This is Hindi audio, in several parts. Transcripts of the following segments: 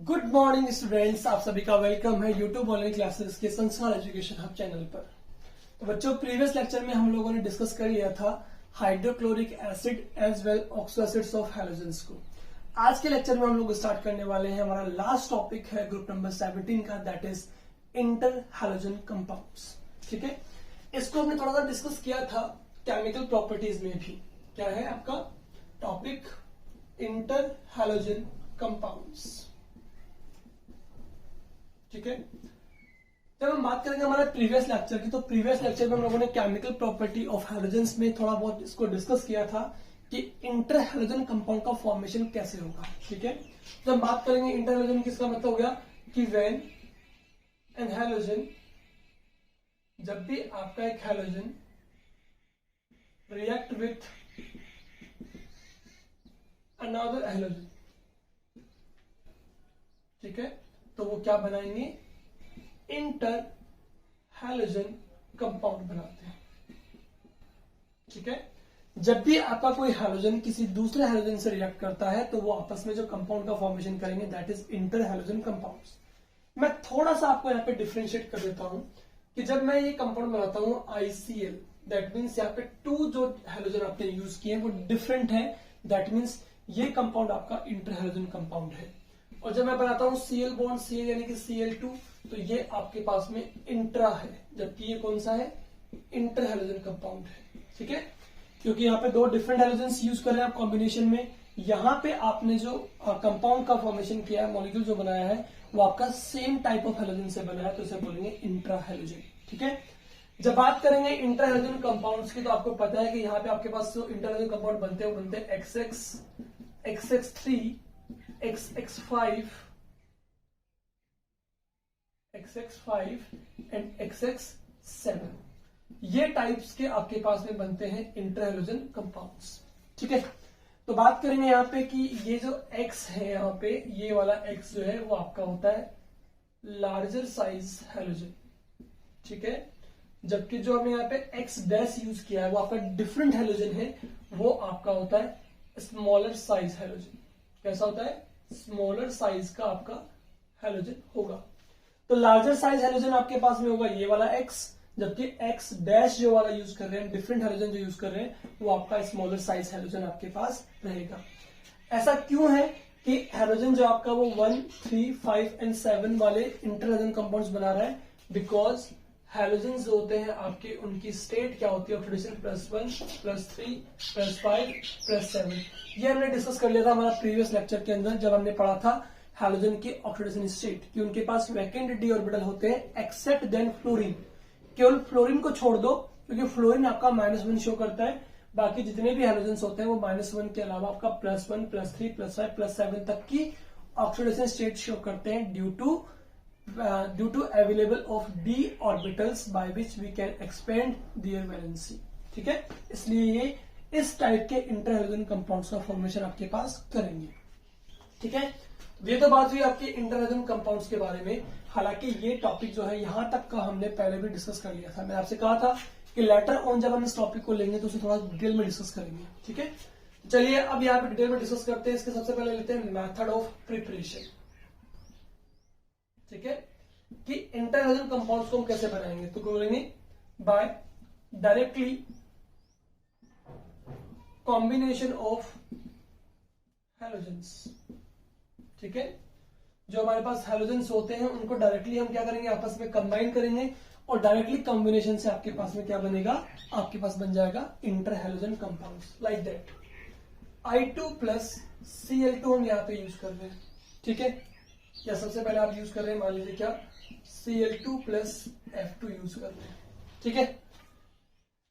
गुड मॉर्निंग स्टूडेंट्स, आप सभी का वेलकम है यूट्यूब ऑनलाइन क्लासेस के संस्कार एजुकेशन हब चैनल पर। तो बच्चों, प्रीवियस लेक्चर में हम लोगों ने डिस्कस कर लिया था hydrochloric acid as well oxo acids of halogens को। आज के लेक्चर में हम लोग स्टार्ट करने वाले हैं, हमारा लास्ट टॉपिक है ग्रुप नंबर 17 का, that is inter halogen compounds. ठीक है, इसको हमने थोड़ा सा डिस्कस किया था केमिकल प्रॉपर्टीज में भी। क्या है आपका टॉपिक? Inter halogen compounds. ठीक है, जब हम बात करेंगे हमारे प्रीवियस लेक्चर की, तो प्रीवियस लेक्चर में हम लोगों ने केमिकल प्रॉपर्टी ऑफ हैलोजेंस में थोड़ा बहुत इसको डिस्कस किया था कि इंटर हैलोजन कंपाउंड का फॉर्मेशन कैसे होगा। ठीक है, जब हम बात करेंगे इंटर हैलोजन की, इसका मतलब हो गया कि व्हेन एन हैलोजन, जब भी आपका एक halogen react with another halogen, ठीक है, तो वो क्या बनाएंगे? इंटर हैलोजन कंपाउंड बनाते हैं। ठीक है, जब भी आपका कोई हैलोजन किसी दूसरे हैलोजन से रिएक्ट करता है तो वो आपस में जो कंपाउंड का फॉर्मेशन करेंगे that is inter halogen compounds. मैं थोड़ा सा आपको यहाँ पे डिफरेंशिएट कर देता हूं कि जब मैं ये कंपाउंड बनाता हूं ICl, दैट मीन्स यहाँ पे टू जो हैलोजन आपने यूज किए हैं वो डिफरेंट है, दैट मीन्स ये कंपाउंड आपका इंटर हैलोजन कंपाउंड है। और जब मैं बनाता हूं Cl बॉन्ड Cl यानी कि Cl2, तो ये आपके पास में इंट्रा है, जबकि ये कौन सा है? इंटर हैलोजन कंपाउंड है। ठीक है, क्योंकि यहाँ पे दो डिफरेंट हैलोजेंस यूज कर रहे हैं आप कॉम्बिनेशन में। यहाँ पे आपने जो कंपाउंड का फॉर्मेशन किया है, मॉलिक्यूल जो बनाया है, वो आपका सेम टाइप ऑफ हैलोजन से बना है, तो इसे बोलेंगे इंट्रा हैलोजन। ठीक है, जब बात करेंगे इंटर हैलोजन कंपाउंड्स की, तो आपको पता है कि यहाँ पे आपके पास जो इंटर हैलोजन कंपाउंड बनते हैं वो बनते हैं XX, XX3, XX5 and XX7। ये टाइप्स के आपके पास में बनते हैं इंटर हैलोजन कंपाउंड्स। ठीक है, तो बात करेंगे यहाँ पे कि ये जो X है, यहाँ पे ये वाला X जो है वो आपका होता है लार्जर साइज हैलोजन। ठीक है, जबकि जो हमने यहाँ पे X डैश यूज किया है वो आपका डिफरेंट हैलोजन है, वो आपका होता है स्मॉलर साइज हैलोजन। कैसा होता है? स्मॉलर साइज का आपका हैलोजन होगा। तो लार्जर साइज हैलोजन आपके पास में होगा ये वाला X, जबकि X डैश जो वाला यूज कर रहे हैं, डिफरेंट हैलोजन जो यूज कर रहे हैं, वो आपका स्मॉलर साइज हैलोजन आपके पास रहेगा। ऐसा क्यों है कि हैलोजन जो आपका वो 1, 3, 5 एंड 7 वाले इंटर हैलोजन कंपाउंड्स बना रहा है? बिकॉज हैलोजन जो होते हैं आपके, उनकी स्टेट क्या होती है? ऑक्सीडेशन +1, +3, +5, +7। ये हमने डिस्कस कर लिया था हमारा प्रीवियस लेक्चर के अंदर, जब हमने पढ़ा था हैलोजन की ऑक्सीडेशन स्टेट, कि उनके पास वैकेंट डी ऑर्बिटल होते हैं एक्सेप्ट देन फ्लोरीन। केवल फ्लोरीन को छोड़ दो, क्योंकि फ्लोरीन आपका -1 शो करता है, बाकी जितने भी हैलोजेंस होते हैं वो -1 के अलावा आपका +1, +3, +5, +7 तक की ऑक्सीडेशन स्टेट शो करते हैं due to available of d orbitals by which we can expand their valency. ठीक है, इसलिए ये इस टाइप के इंटर हैलोजन कंपाउंड्स का फॉर्मेशन आपके पास करेंगे। ठीक है, ये तो बात हुई आपके इंटर हैलोजन कंपाउंड्स के बारे में। हालांकि ये टॉपिक जो है यहां तक का हमने पहले भी डिस्कस कर लिया था। मैं आपसे कहा था कि लेटर ऑन जब हम इस टॉपिक को लेंगे तो उसे थोड़ा डिटेल में डिस्कस करेंगे। ठीक है, चलिए अब यहाँ पे डिटेल में डिस्कस करते हैं। इसके सबसे पहले लेते हैं मेथड ऑफ प्रिपरेशन। ठीक है, कि इंटर हैलोजन कंपाउंड्स को हम कैसे बनाएंगे? तो करेंगे by directly combination of halogens. ठीक है, जो हमारे पास हैलोजेंस होते हैं उनको डायरेक्टली हम क्या करेंगे? आपस में कंबाइन करेंगे, और डायरेक्टली कॉम्बिनेशन से आपके पास में क्या बनेगा? आपके पास बन जाएगा inter halogen compounds like that. I2 + Cl2 हम यहाँ पे यूज कर रहे हैं। ठीक है, या सबसे पहले आप यूज कर रहे हैं, मान लीजिए क्या, Cl2 + F2 यूज कर रहे हैं। ठीक है,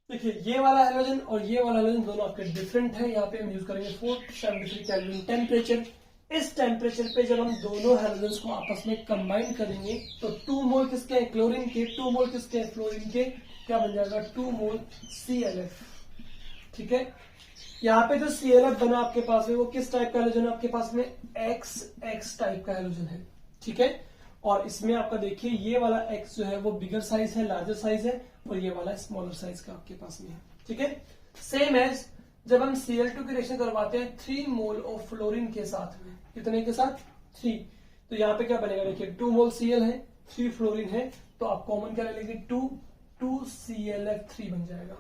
देखिए ये वाला हैलोजन और ये वाला हैलोजन दोनों आपके डिफरेंट है। यहाँ पे हम यूज करेंगे 473 केल्विन टेम्परेचर। इस टेम्परेचर पे जब हम दोनों हैलोजेंस को आपस में कंबाइन करेंगे तो 2 मोल किसके हैं? क्लोरीन के। 2 मोल किसके हैं? फ्लोरीन के। क्या बन जाएगा? 2 मोल ClF। ठीक है, यहाँ पे जो ClF बना आपके पास में वो किस टाइप का हैलोजन है? आपके पास में XX टाइप का हैलोजन है। ठीक है, और इसमें आपका देखिए ये वाला X जो है वो बिगर साइज है, लार्जर साइज है, और ये वाला स्मॉलर साइज का आपके पास में है। ठीक है, सेम एज जब हम Cl2 की रिएक्शन करवाते हैं 3 मोल ऑफ फ्लोरीन के साथ में, कितने के साथ? 3। तो यहाँ पे क्या बनेगा देखिए 2 मोल Cl है, 3 फ्लोरीन है, तो आप कॉमन क्या ले लेंगे 2 ClF3 बन जाएगा।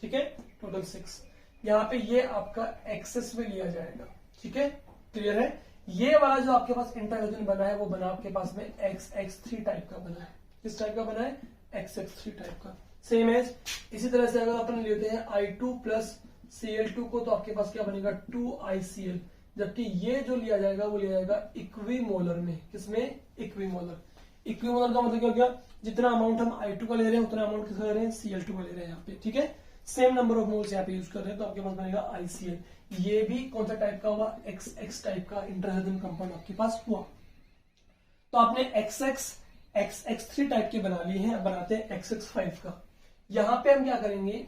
ठीक है, टोटल 6। यहाँ पे ये आपका एक्सेस में लिया जाएगा। ठीक है, क्लियर है। ये वाला जो आपके पास इंटर हैलोजन बना है वो बना आपके पास में XX3 टाइप का बना है। किस टाइप का बना है? XX3 टाइप का। सेम एज इसी तरह से अगर अपन लेते हैं I2 प्लस Cl2 को, तो आपके पास क्या बनेगा 2ICl, जबकि ये जो लिया जाएगा वो लिया जाएगा इक्विमोलर में। किसमें? इक्विमोलर। इक्विमोलर का मतलब क्या हो गया? जितना अमाउंट हम I2 का ले रहे हैं उतना अमाउंट किसका ले रहे हैं? Cl2 का ले रहे हैं यहाँ पे। ठीक है, सेम नंबर ऑफ मोल्स यहाँ पे यूज कर रहे हैं, तो आपके पास बनेगा ICl। ये भी कौन सा टाइप का हुआ? XX टाइप का इंटर हैलोजन कंपाउंड आपके पास हुआ। तो आपने XX3 टाइप के बना लिए हैं, अब बनाते हैं XX5 का। यहां पे हम क्या करेंगे?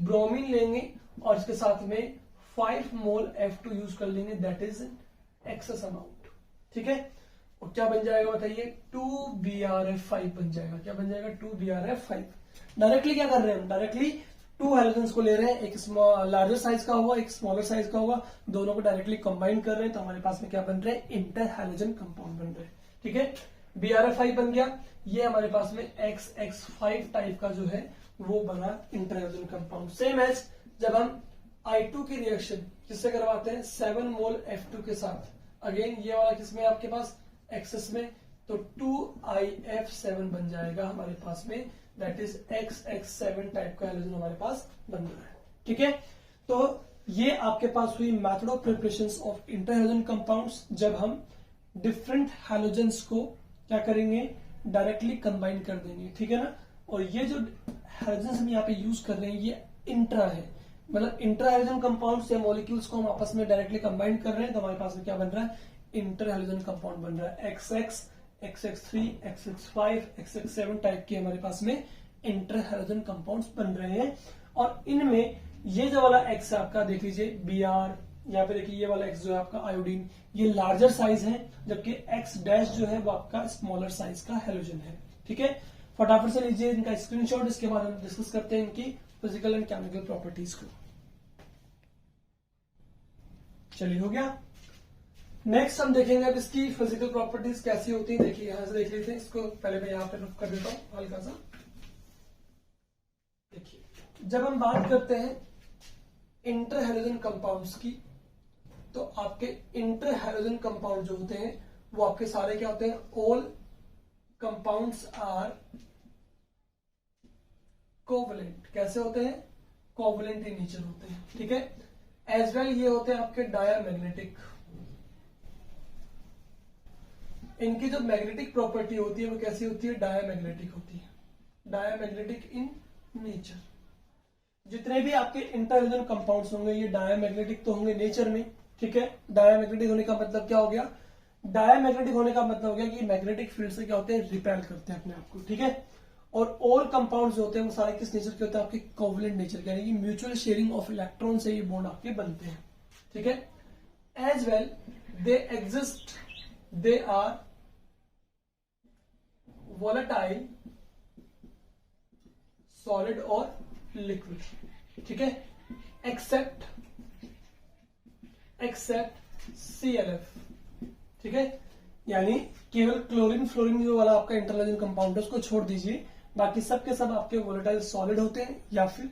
ब्रोमीन लेंगे और इसके साथ में 5 मोल F2 यूज कर लेंगे, दैट इज एक्सेस अमाउंट। ठीक है, और क्या बन जाएगा बताइए? 2BrF5 बन जाएगा। क्या बन जाएगा? 2BrF5। डायरेक्टली क्या कर रहे हैं हम? डायरेक्टली 2 हैलोजेंस को ले रहे हैं, एक लार्जर साइज का होगा, एक स्मॉलर साइज का होगा, दोनों को डायरेक्टली कंबाइन कर रहे हैं, तो हमारे पास में क्या बन रहे हैं? इंटर हैलोजन कंपाउंड बन रहे हैं। ठीक है, BrF5 बन गया। ये हमारे पास में XX5 टाइप का जो है वो बना inter halogen compound. Same as जब हम I2 की रिएक्शन किससे करवाते हैं? 7 मोल F2 के साथ। अगेन ये वाला किसमें आपके पास? एक्सेस में, तो 2IF7 बन जाएगा हमारे पास में, दैट इज XX7 टाइप का हैलोजन हमारे पास बन रहा है। ठीक है, तो ये आपके पास हुई method of preparation of inter halogen compounds, जब हम डिफरेंट हैलोजेंस को क्या करेंगे? डायरेक्टली कंबाइन कर देंगे। ठीक है ना, और ये जो हैलोजेंस हम यहाँ पे यूज कर रहे हैं ये इंट्रा है, मतलब इंट्रा हैलोजन कंपाउंड्स या मॉलिक्यूल्स को हम आपस में डायरेक्टली कंबाइन कर रहे हैं, तो हमारे पास में क्या बन रहा है? इंटर हैलोजन कंपाउंड बन रहा है। XX, XX3, XX5, XX7 type के हमारे पास में इंटर हैलोजन कंपाउंड्स बन रहे हैं। और इनमें ये जो वाला X आपका देख लीजिए Br, यहाँ पे देखिए ये वाला X जो है आपका आयोडीन, ये लार्जर साइज है, जबकि X डैश जो है वो आपका स्मॉलर साइज का हैलोजन है। ठीक है, फटाफट से लीजिए इनका स्क्रीनशॉट, इसके बाद हम डिस्कस करते हैं इनकी फिजिकल एंड केमिकल प्रॉपर्टीज को। चलिए, हो गया। नेक्स्ट हम देखेंगे अब इसकी फिजिकल प्रॉपर्टीज कैसी होती है। देखिए यहां से देख लेते हैं इसको, पहले मैं यहां पे रुक कर देता हूं हल्का सा। देखिए, जब हम बात करते हैं इंटर हैलोजन कंपाउंड्स की, तो आपके इंटर हैलोजन कंपाउंड जो होते हैं वो आपके सारे क्या होते हैं? All compounds are covalent. कैसे होते हैं? कोवलेंट इन नेचर होते हैं। ठीक है, एज वेल ये होते हैं आपके डायामैग्नेटिक। इनकी जो मैग्नेटिक प्रॉपर्टी होती है वो कैसी होती है? डायामैग्नेटिक होती है, डायामैग्नेटिक इन नेचर। जितने भी आपके इंटर हैलोजन कंपाउंड्स होंगे ये डायामैग्नेटिक तो होंगे नेचर में। ठीक है, डायामैग्नेटिक होने का मतलब क्या हो गया? डायामैग्नेटिक होने का मतलब हो गया कि मैग्नेटिक फील्ड से क्या होते हैं? रिपेल करते हैं अपने आप को। ठीक है, और ऑल कंपाउंड्स होते हैं वो सारे किस नेचर के होते हैं? आपके कोवलेंट नेचर के, यानी कि म्यूचुअल शेयरिंग ऑफ इलेक्ट्रॉन से ये बॉन्ड आपके बनते हैं। ठीक है, as well they exist, they are volatile, solid और लिक्विड। ठीक है, एक्सेप्ट ClF। ठीक है, यानी केवल क्लोरीन फ्लोरीन जो वाला आपका इंटर हैलोजन कंपाउंड है उसको छोड़ दीजिए, बाकी सब के सब आपके वोलेटाइल सॉलिड होते हैं या फिर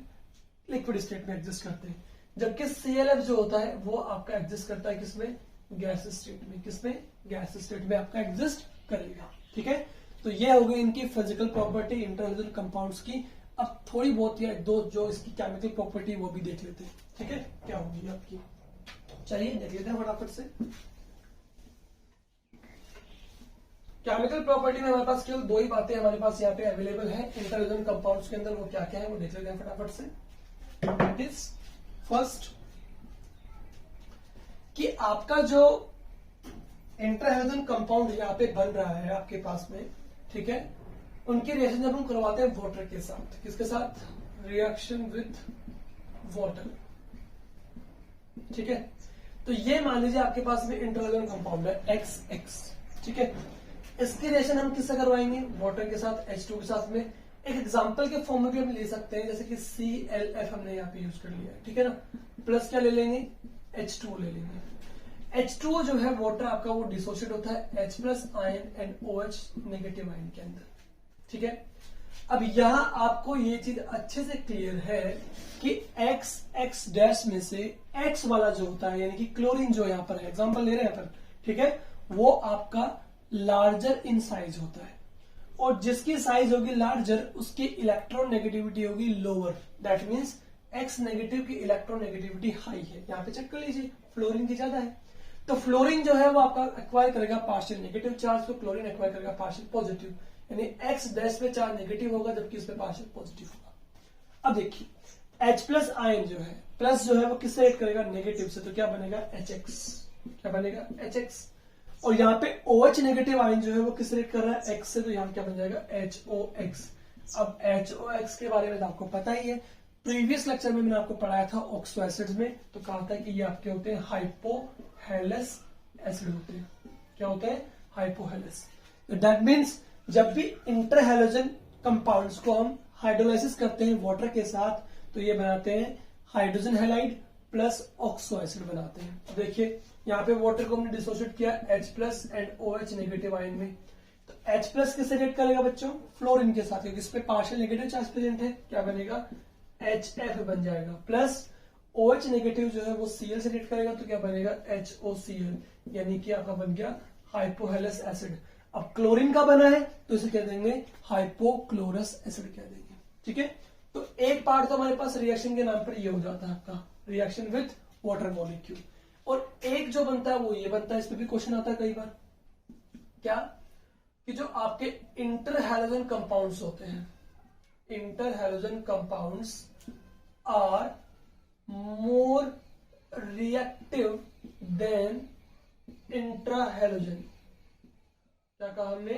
लिक्विड स्टेट में एग्जिस्ट करते हैं। जबकि ClF जो होता है वो आपका एग्जिस्ट करता है किसमें? गैस स्टेट में। किसमें? गैस स्टेट में आपका एग्जिस्ट करेगा। ठीक है, तो ये हो गई इनकी physical property inter halogen compounds की। अब थोड़ी बहुत या दो जो इसकी केमिकल प्रॉपर्टी वो भी देख लेते हैं। ठीक है, क्या होगी आपकी? चलिए देख लेते हैं फटाफट से। केमिकल प्रॉपर्टी में हमारे पास केवल 2 ही बातें हमारे पास यहाँ पे अवेलेबल है इंटर हैलोजन कंपाउंड्स के अंदर, वो क्या क्या है वो देख लेते हैं फटाफट से। दैट इज फर्स्ट कि आपका जो इंटर हैलोजन कंपाउंड यहाँ पे बन रहा है आपके पास में, ठीक है, उनकी रिएक्शन जब हम करवाते हैं वाटर के साथ, किसके साथ? Reaction with water. ठीक है, तो ये मान लीजिए आपके पास में इंटर हैलोजन कंपाउंड है XX। ठीक है, इसकी रिएक्शन हम किससे करवाएंगे? वाटर के साथ, H2 के साथ में। एक एग्जांपल के फॉर्म में भी हम ले सकते हैं, जैसे कि ClF हमने यहाँ पे यूज कर लिया है। ठीक है ना, प्लस क्या ले लेंगे? H2 ले लेंगे। H2O जो है वाटर आपका वो डिसोशिएट होता है H plus ion and OH negative ion के अंदर, ठीक है। अब यहां आपको ये चीज अच्छे से क्लियर है कि X डैश में से X वाला जो होता है, यानी कि क्लोरीन जो यहां पर है, एग्जांपल ले रहे हैं अपन, ठीक है, वो आपका लार्जर इन साइज होता है, और जिसकी साइज होगी लार्जर उसकी इलेक्ट्रॉन नेगेटिविटी होगी lower. That means X negative की इलेक्ट्रॉन नेगेटिविटी हाई है। यहां पे चेक कर लीजिए, फ्लोरीन की ज्यादा है, तो फ्लोरीन जो है वो आपका एक्वायर करेगा पार्शियल नेगेटिव चार्ज, तो क्लोरीन एक्वायर करेगा पार्शियल पॉजिटिव, यानी X डैश पे चार्ज नेगेटिव होगा जबकि इस पे पार्शियल पॉजिटिव होगा। अब देखिए H प्लस आयन जो है, प्लस जो है वो किससे रेट करेगा, नेगेटिव से, तो क्या बनेगा HX, क्या बनेगा HX। और यहाँ पे OH नेगेटिव आयन जो है वो किस रेट कर रहा है, X से, तो यहाँ क्या बन जाएगा HOX। अब HOX के बारे में तो आपको पता ही है, प्रीवियस लेक्चर में मैंने आपको पढ़ाया था ऑक्सो एसिड्स में, तो कहा था कि ये आपके होते हैं हाइपोहेलस एसिड होते हैं। क्या होते हैं, हाइपोहेलस। तो दैट मीन्स जब भी इंटरहैलोजन कंपाउंड्स को हम हाइड्रोलाइसिस करते हैं वाटर के साथ, तो ये बनाते हैं hydrogen halide plus oxo acid बनाते हैं। तो देखिए यहाँ पे वाटर को हमने डिसोशिएट किया H plus and OH negative ion में, तो H प्लस किससे रेट करेगा बच्चों, फ्लोरीन के साथ, क्योंकि इस पे पार्शियल नेगेटिव चार्ज प्रेजेंट है, क्या बनेगा HF बन जाएगा, प्लस OH नेगेटिव जो है वो Cl से रेट करेगा, तो क्या बनेगा HOCl, यानी कि आपका बन गया हाइपोहेलस एसिड। अब क्लोरीन का बना है तो इसे कह देंगे हाइपोक्लोरस एसिड कह देंगे, ठीक है। तो एक पार्ट तो हमारे पास रिएक्शन के नाम पर ये हो जाता है आपका रिएक्शन विथ वाटर मॉलिक्यूल, और एक जो बनता है वो ये बनता है, इस पे भी क्वेश्चन आता है कई बार, क्या कि जो आपके इंटरहैलोजन कंपाउंड्स होते हैं, interhalogen compounds are more reactive than intrahalogen. क्या कहा हमने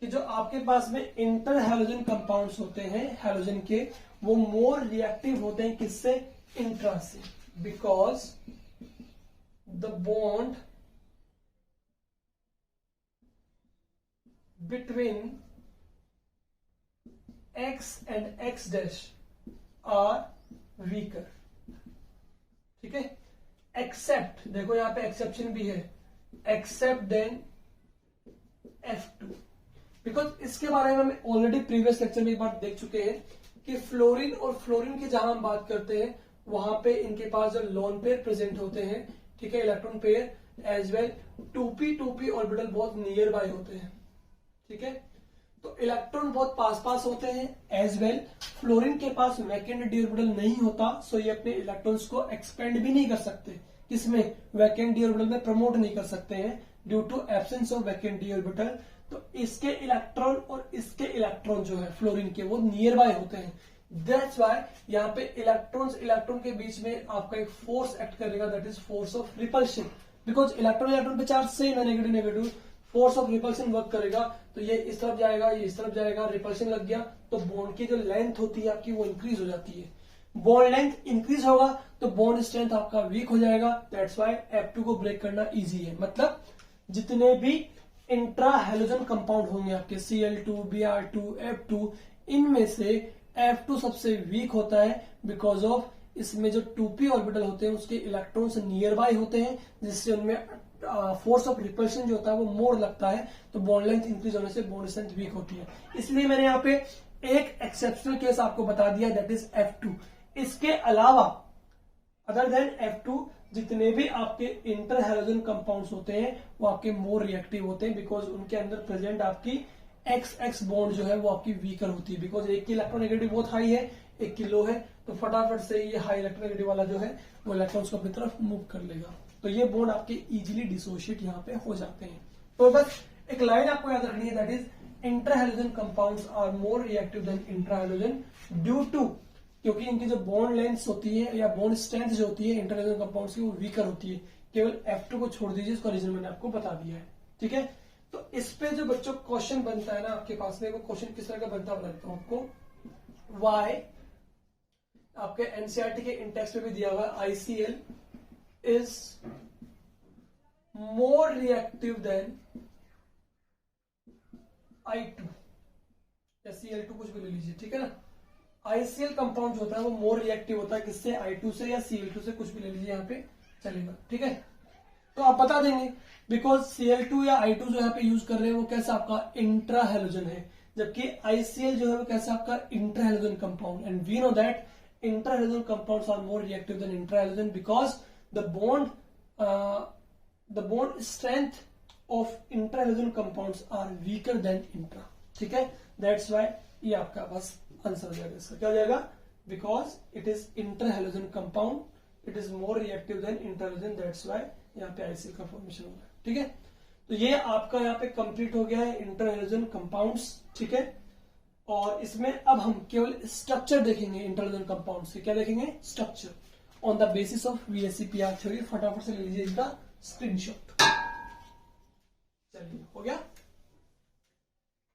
कि जो आपके पास में इंटर हैलोजन कंपाउंड्स होते हैं हैलोजन के, वो मोर रिएक्टिव होते हैं किससे, इंट्रा से, because the bond between X and X dash are weaker, ठीक है। एक्सेप्ट, देखो यहां पे एक्सेप्शन भी है, एक्सेप्ट देन F2, बिकॉज इसके बारे में हम ऑलरेडी प्रीवियस लेक्चर में एक बार देख चुके हैं कि फ्लोरीन और फ्लोरीन की जहां हम बात करते हैं वहां पे इनके पास जो लोन पेयर प्रेजेंट होते हैं, ठीक है, electron pair as well 2p orbital बहुत नियर बाय होते हैं, ठीक है। तो इलेक्ट्रॉन बहुत पास पास होते हैं, एज वेल फ्लोरीन के पास वैकेंट डी ऑर्बिटल नहीं होता, सो ये अपने इलेक्ट्रॉन्स को एक्सपेंड भी नहीं कर सकते, किसमें, वैकेंट डी ऑर्बिटल में प्रमोट नहीं कर सकते हैं due to absence of vacant d orbital. तो इसके इलेक्ट्रॉन और इसके इलेक्ट्रॉन जो है फ्लोरीन के वो नियर बाय होते हैं, दैट्स व्हाई यहाँ पे इलेक्ट्रॉन के बीच में आपका एक फोर्स एक्ट करेगा, that is force of repulsion, because electron पे चार्ज सेम है, negative negative, force of repulsion work करेगा, तो ये इस तरफ जाएगा, ये इस तरफ जाएगा, रिपल्शन लग गया, तो बॉन्ड की जो लेंथ होती है आपकी वो इंक्रीज हो जाती है, बॉन्ड लेंथ इंक्रीज होगा तो बॉन्ड स्ट्रेंथ आपका वीक हो जाएगा, दैट्स व्हाई F2 को ब्रेक करना इजी है। मतलब जितने भी इंट्रा हैलोजन कंपाउंड होंगे आपके Cl2, Br2, F2, इनमें से F2 सबसे वीक होता है, बिकॉज ऑफ इसमें जो 2p ऑर्बिटल होते हैं उसके इलेक्ट्रॉन्स नियर बाय होते हैं, जिससे उनमें फोर्स ऑफ रिपल्शन जो होता है वो मोर लगता है, तो बॉन्ड लेंथ इंक्रीज होने से बॉन्ड स्ट्रेंथ वीक होती है। इसलिए मैंने यहाँ पे एक एक्सेप्शनल केस आपको बता दिया, दैट इज F2। इसके अलावा अदर देन F2 जितने भी आपके इंटर हैलोजन कंपाउंड्स होते हैं वो आपके मोर रिएक्टिव होते हैं, बिकॉज उनके अंदर प्रेजेंट आपकी XX बॉन्ड जो है वो आपकी वीकर होती है, बिकॉज एक की इलेक्ट्रोनेगेटिव बहुत हाई है, एक की लो है, तो फटाफट से ये हाई इलेक्ट्रोनेगेटिव वाला जो है वो इलेक्ट्रॉन्स को अपनी तरफ मूव कर लेगा, तो ये बॉन्ड आपके इजीली डिसोशिएट यहाँ पे हो जाते हैं। तो बस एक लाइन आपको याद रखनी है, that is inter halogen compounds are more reactive than intra halogen due to, क्योंकि इनकी जो बॉन्ड लेंथ होती है या बॉन्ड स्ट्रेंथ जो होती है इंटर हैलोजन कंपाउंड्स की वो वीकर होती है। केवल F2 को छोड़ दीजिए, उसका रीजन मैंने आपको बता दिया है, ठीक है। तो इस पे जो बच्चों क्वेश्चन बनता है ना आपके पास में, वो क्वेश्चन किस तरह का बनता है बताता हूं आपको। वाई आपके एनसीईआरटी के इंडेक्स में भी दिया हुआ है, ICL is more reactive then I2 या Cl2 कुछ भी ले लीजिए, ठीक है ना। ICL कंपाउंड होता है वो मोर रिएक्टिव होता है किससे, I2 से या Cl2 से, कुछ भी ले लीजिए यहाँ पे चलेगा, ठीक है। तो आप बता देंगे बिकॉज Cl2 या I2 जो यहाँ पे यूज कर रहे हैं वो कैसा आपका इंट्रा हेलोजन है, जबकि ICl जो है वो कैसा आपका intra halogen compound. And we know that intra halogen compounds are more reactive than intra halogen because the bond strength of intra halogen compounds are weaker than intra. ठीक है, दैट्स व्हाई ये आपका बस आंसर हो जाएगा इसका। क्या हो जाएगा? Because it is intra halogen compound, it is more reactive than intra halogen, that's why यहाँ पे ICl का फॉर्मेशन हो रहा है। ठीक है, तो ये आपका यहाँ पे कंप्लीट हो गया है इंटर हेलोजन कंपाउंड्स। ठीक है, और इसमें अब हम केवल स्ट्रक्चर देखेंगे इंटर हेलोजन कंपाउंड्स के। क्या देखेंगे? Structure on the basis of VSEPR theory. फटाफट से ले लीजिए इसका स्क्रीनशॉट। चलिए, हो गया।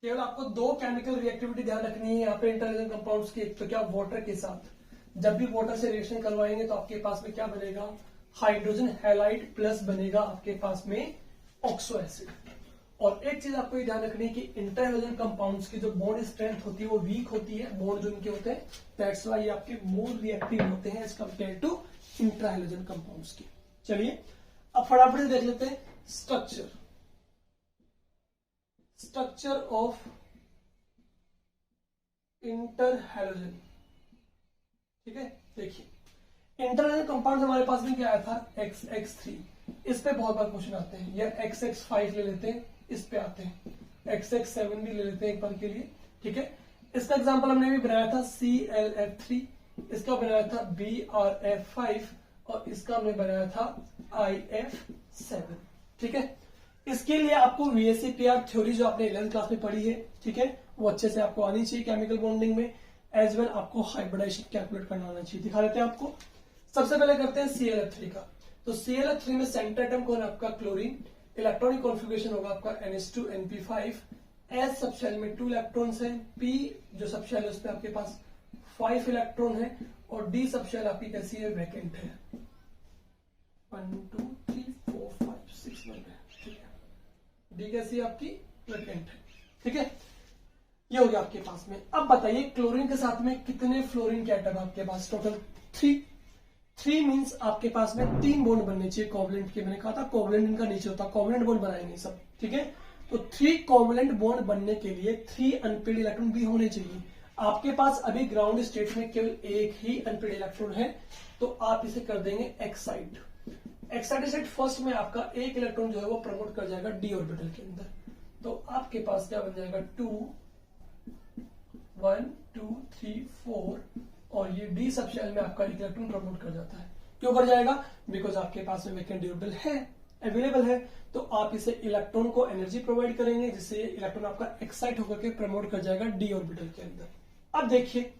केवल आपको दो केमिकल रिएक्टिविटी ध्यान रखनी है यहाँ पे इंटर हेलोजन कंपाउंड्स की। तो क्या? वाटर के साथ। जब भी वाटर से रिएक्शन करवाएंगे तो आपके पास में क्या बनेगा? हाइड्रोजन हैलाइड प्लस बनेगा आपके पास में ऑक्सो एसिड। और एक चीज आपको ये ध्यान रखनी है कि इंटर हेलोजन कंपाउंड्स की जो बॉन्ड स्ट्रेंथ होती है वो वीक होती है, बॉन्ड जो इनके होते हैं, दैट्स व्हाई ये आपके मोर रिएक्टिव होते हैं as compare to intra halogen compounds की। चलिए, अब फटाफट से देख लेते हैं स्ट्रक्चर ऑफ इंटर हेलोजन। ठीक है, देखिए इंटरनल कंपाउंड हमारे पास में क्या आया था? XX3। इस पे बहुत बार क्वेश्चन आते हैं, या XX5 ले लेते हैं, इस पे आते हैं, XX7 भी ले लेते हैं एक बार के लिए। ठीक है, इसका एग्जांपल हमने भी बनाया था ClF3, इसका बनाया था BrF5 और इसका हमने बनाया था IF7। ठीक है, इसके लिए आपको VSEPR थ्योरी जो आपने 11th क्लास में पढ़ी है, ठीक है, वो अच्छे से आपको आनी चाहिए केमिकल बॉन्डिंग में। एज वेल आपको हाइब्रिडाइजेशन कैलकुलेट करना आना चाहिए। दिखा देते हैं आपको। सबसे पहले करते हैं ClF3 का। तो ClF3 में सेंटर एटम कौन है आपका? क्लोरीन। इलेक्ट्रॉनिक कॉन्फ़िगरेशन होगा आपका NH2NP5। S सब शेल में 2 इलेक्ट्रॉन्स हैं, P जो सब शेल है उसमें आपके पास 5 इलेक्ट्रॉन है, और D सब शेल आपकी कैसी है? वैकेंट है। 1 2 3 4 5 6 1 है। ठीक है, D कैसी है आपकी? वैकेंट है। ठीक है, ये हो गया आपके पास में। अब बताइए क्लोरीन के साथ में कितने फ्लोरीन के एटम आपके पास? टोटल 3 मींस आपके पास में 3 बॉन्ड बनने चाहिए कोवलेंट के। मैंने कहा था कोवलेंट इनका नीचे होता, कोवलेंट बॉन्ड बनाएंगे सब। ठीक है, तो 3 कोवलेंट बॉन्ड बनने के लिए 3 अनपेड इलेक्ट्रॉन भी होने चाहिए। आपके पास अभी ग्राउंड स्टेट में केवल एक ही अनपेड इलेक्ट्रॉन है, तो आप इसे कर देंगे एक्साइट। एक्साइटेड फर्स्ट में आपका एक इलेक्ट्रॉन जो है वो प्रमोट कर जाएगा डी ऑर्बिटल के अंदर। तो आपके पास क्या बन जाएगा? 2 1 2 3 4, और ये डी सब शेल में आपका इलेक्ट्रॉन प्रमोट कर जाता है। क्यों कर जाएगा? बिकॉज आपके पास में वैकेंट डी ऑर्बिटल है, अवेलेबल है, तो आप इसे इलेक्ट्रॉन को एनर्जी प्रोवाइड करेंगे जिससे इलेक्ट्रॉन आपका एक्साइट होकर के प्रमोट कर जाएगा डी ऑर्बिटल के अंदर। अब देखिए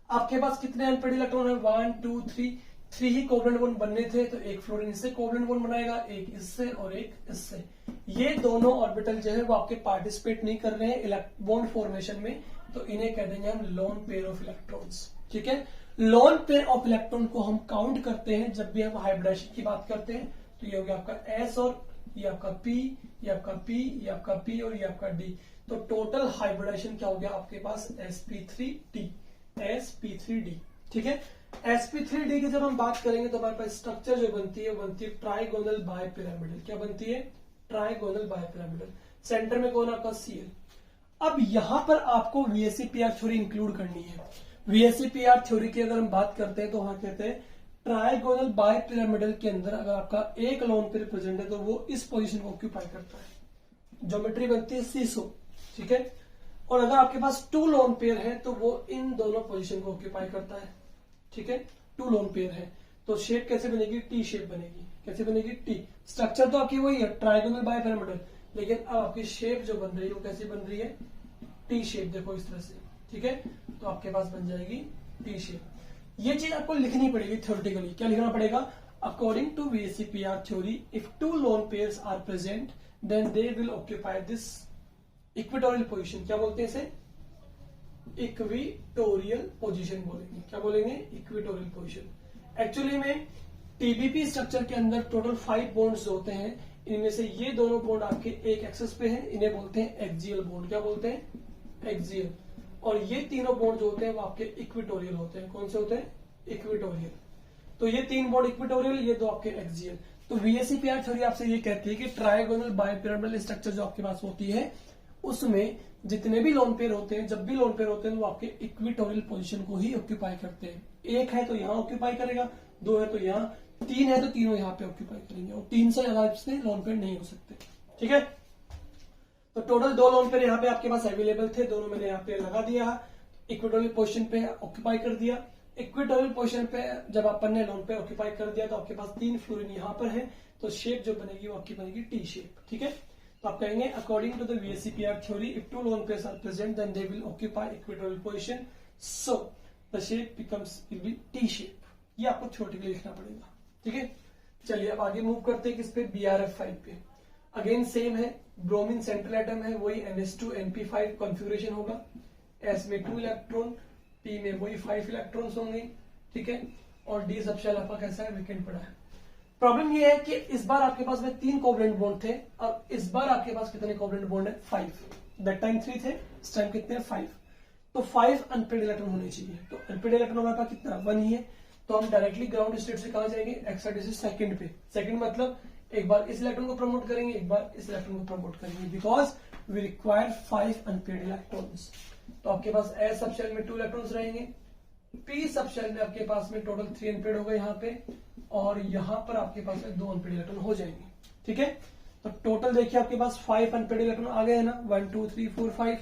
आपके पास कितने अनपेड इलेक्ट्रॉन है? 1 2 3 ही कोवलेंट बॉन्ड बनने थे, तो एक फ्लोरीन इससे कोवलेंट बॉन्ड बनाएगा, एक इससे और एक इससे। ये दोनों ऑर्बिटल जो है वो आपके पार्टिसिपेट नहीं कर रहे हैं बॉन्ड फॉर्मेशन में, तो इन्हें कह देंगे हम लोन पेयर ऑफ इलेक्ट्रॉन्स। ठीक है, लोन पेयर ऑफ इलेक्ट्रॉन को हम काउंट करते हैं जब भी हम हाइब्रिडाइजेशन की बात करते हैं। तो ये हो गया आपका S, और ये आपका P, ये आपका P, ये आपका P और ये आपका D। तो टोटल हाइब्रिडाइजेशन क्या हो गया आपके पास? sp3d, sp3d। ठीक है, sp3d की जब हम बात करेंगे तो हमारे पास स्ट्रक्चर जो बनती है बनती है ट्राइगोनल बायपिरामिडल। क्या बनती है? Trigonal bipyramidal. सेंटर में कौन आपका? Cl। अब यहां पर आपको VSEPR थ्योरी इंक्लूड करनी है। VSEPR थ्योरी की अगर हम बात करते हैं तो वहां कहते हैं ट्राइगोनल बायपिरामिडल के अंदर अगर आपका एक लोन पेयर प्रेजेंट है तो वो इस पोजीशन को ऑक्यूपाई करता है। ज्योमेट्री बनती है सीसो। ठीक है, और अगर आपके पास 2 लोन पेयर है तो वो इन दोनों पोजीशन को ऑक्यूपाई करता है। ठीक है, 2 लोन पेयर है तो शेप कैसे बनेगी? टी शेप बनेगी। कैसे बनेगी? टी। स्ट्रक्चर तो आपकी वही है ट्राइगोनल बायपिरामिडल, लेकिन अब आपकी शेप जो बन रही है वो कैसी बन रही है? T shape. देखो इस तरह से। ठीक है, तो आपके पास बन जाएगी टी शेप। ये चीज आपको लिखनी पड़ेगी थ्योरेटिकली। क्या लिखना पड़ेगा? According to VSEPR theory, if 2 lone pairs are present then they will occupy this equatorial position. क्या बोलते हैं इसे? इक्वेटोरियल पोजीशन बोलेंगे। क्या बोलेंगे? Equatorial position. एक्चुअली में TBP स्ट्रक्चर के अंदर टोटल 5 बॉन्ड्स होते हैं, इनमें से ये दोनों बॉन्ड आपके एक एक्सेस पे हैं, इन्हें बोलते हैं एक्सियल बॉन्ड। क्या बोलते हैं? एक्सियल। और ये तीनों बॉन्ड जो होते हैं वो आपके इक्वेटोरियल होते हैं। कौन से होते हैं? इक्वेटोरियल। तो ये 3 बॉन्ड इक्वेटोरियल, ये 2 आपके एक्सियल। तो VSEPR थ्योरी आपसे ये कहती है कि ट्रायगोनल बाइपिरामिडल स्ट्रक्चर जो आपके पास होती है उसमें जितने भी लोन पेयर होते हैं, जब भी लोन पेयर होते हैं वो आपके इक्विटोरियल पोजीशन को ही ऑक्यूपाई करते हैं। एक है तो यहाँ ऑक्यूपाई करेगा, दो है तो यहाँ, तीन है तो तीनों यहाँ पे ऑक्यूपाई करेंगे और तीन से ज्यादा इसमें लोन पेयर नहीं हो सकते। ठीक है, तो टोटल 2 लोन पेयर यहाँ पे आपके पास अवेलेबल थे, दोनों मैंने यहाँ पे लगा दिया, इक्विटोरियल पोजीशन पे ऑक्यूपाई कर दिया। इक्विटोरियल पोजीशन पे जब अपन ने लोन पे ऑक्यूपाई कर दिया तो आपके पास 3 फ्लोरीन यहाँ पर है, तो शेप जो बनेगी वो आपकी बनेगी टी शेप। ठीक है, तो आप कहेंगे according to the VSEPR theory if 2 lone pairs are present then they will occupy equatorial position, so the shape becomes will be T shape. ये आपको थ्योरेटिकली लिखना पड़ेगा। ठीक है, चलिए अब आगे मूव करते हैं किस पे, BRF5 पे। अगेन सेम है, ब्रोमीन सेंट्रल एटम है, वही NH2NP5 कॉन्फ़िगरेशन होगा। S में 2 इलेक्ट्रॉन, P में वही 5 इलेक्ट्रॉन्स होंगे। ठीक है, और D सबशेल आपका कैसा है, वीकेंड पड़ा है। प्रॉब्लम ये है कि इस बार आपके पास में 3 कोवलेंट बॉन्ड थे और इस बार आपके पास कितने कोवलेंट बॉन्ड है, 5। दैट टाइम 3 थे, इस टाइम कितने, 5। तो 5 अनपेड इलेक्ट्रॉन होने चाहिए। तो अनपेड इलेक्ट्रॉन हमारे पास कितना, 1 ही है। तो हम डायरेक्टली ग्राउंड स्टेट से कहा जाएंगे, एक्साइटेशन सेकंड पे। सेकंड मतलब एक बार इस इलेक्ट्रॉन को प्रमोट करेंगे, एक बार इस इलेक्ट्रॉन को प्रमोट करेंगे, because we require 5 unpaired electrons. तो आपके पास एस सबशेल में 2 इलेक्ट्रॉन्स रहेंगे, पी सबशेल में आपके पास में टोटल 3 अनपेड होगा यहाँ पे, और यहाँ पर आपके पास में 2 अनपेड इलेक्ट्रॉन हो जाएंगे। ठीक है, तो टोटल देखिए आपके पास 5 अनपेड इलेक्ट्रॉन आ गए हैं ना, 1 2 3 4 5।